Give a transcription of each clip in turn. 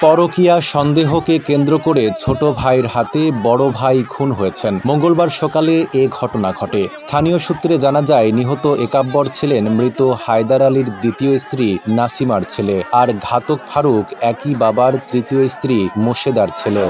পরকীয়া সন্দেহকে কেন্দ্র করে ছোট ভাইয়ের হাতে বড় ভাই খুন হয়েছেন। মঙ্গলবার সকালে এ ঘটনা ঘটে। স্থানীয় সূত্রে জানা যায়, নিহত একাব্বর ছিলেন মৃত হায়দার আলীর দ্বিতীয় স্ত্রী নাসিমার ছেলে, আর ঘাতক ফারুক একই বাবার তৃতীয় স্ত্রী মোশেদার ছেলে।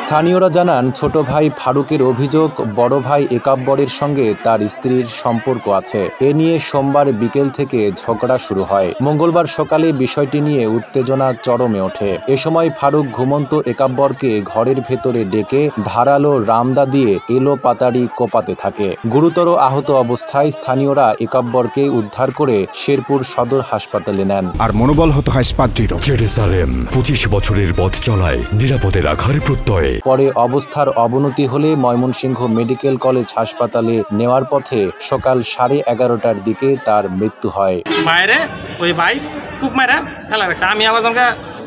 স্থানীয়রা জানান, ছোট ভাই ফারুকের অভিযোগ বড় ভাই একাব্বরের সঙ্গে তার স্ত্রীর সম্পর্ক আছে। এ নিয়ে সোমবার বিকেল থেকে ঝগড়া শুরু হয়। মঙ্গলবার সকালে বিষয়টি নিয়ে উত্তেজনা চরমে ওঠে। এ সময় ফারুক ঘুমন্ত একাব্বরকে ঘরের ভেতরে ডেকে ধারালো রামদা দিয়ে এলো পাতাড়ি কোপাতে থাকে। গুরুতর আহত অবস্থায় স্থানীয়রা একাব্বরকে উদ্ধার করে শেরপুর সদর হাসপাতালে নেন। আর মনোবল হতো হাসপাতাল জেরুজালেম 25 বছরের পথ চলায় নিরাপদে রাখার প্রত্যয়ে। পরে অবস্থার অবনতি হলে ময়মনসিংহ মেডিকেল কলেজ হাসপাতালে নেওয়ার পথে সকাল 11:30টার দিকে তার মৃত্যু হয়। বাইরে ওই ভাই কুক মারা ফেলা রাখছে। আমি আবার যখন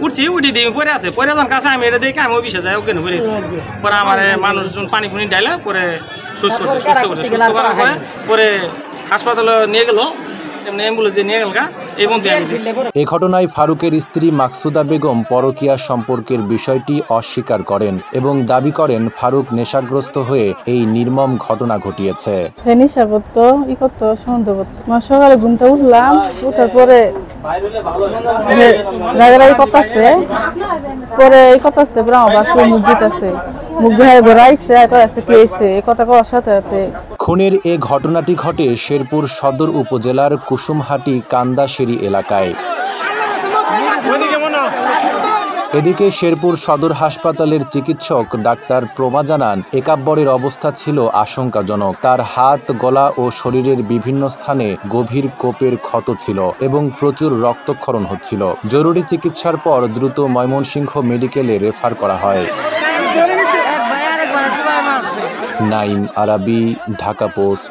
উঠছি উঠি দিয়ে পরে আছে, পরে যখন কাছে আমি এটা দেখে আমি অফিসে যাই ওখানে পড়েছি। পরে আমার মানুষজন পানি ফুনি ডাইলা পরে সুস্থ করার পরে হাসপাতালে নিয়ে গেল। এ ঘটনায় ফারুকের স্ত্রী মাকসুদা বেগম পরকীয়া সম্পর্কের বিষয়টি অস্বীকার করেন এবং দাবি করেন ফারুক নেশাগ্রস্ত হয়ে এই নির্মম ঘটনা ঘটিয়েছে। সকালে ঘুমতে উঠলাম, উঠার পরে খুনের এ ঘটনাটি ঘটে শেরপুর সদর উপজেলার কুসুমহাটি কান্দাশেরি এলাকায়। এদিকে শেরপুর সদর হাসপাতালের চিকিৎসক ডাক্তার প্রমা জানান, একাব্বরের অবস্থা ছিল আশঙ্কাজনক। তার হাত, গলা ও শরীরের বিভিন্ন স্থানে গভীর কোপের ক্ষত ছিল এবং প্রচুর রক্তক্ষরণ হচ্ছিল। জরুরি চিকিৎসার পর দ্রুত ময়মনসিংহ মেডিকেলে রেফার করা হয়। নাইম আরাবী, ঢাকা পোস্ট।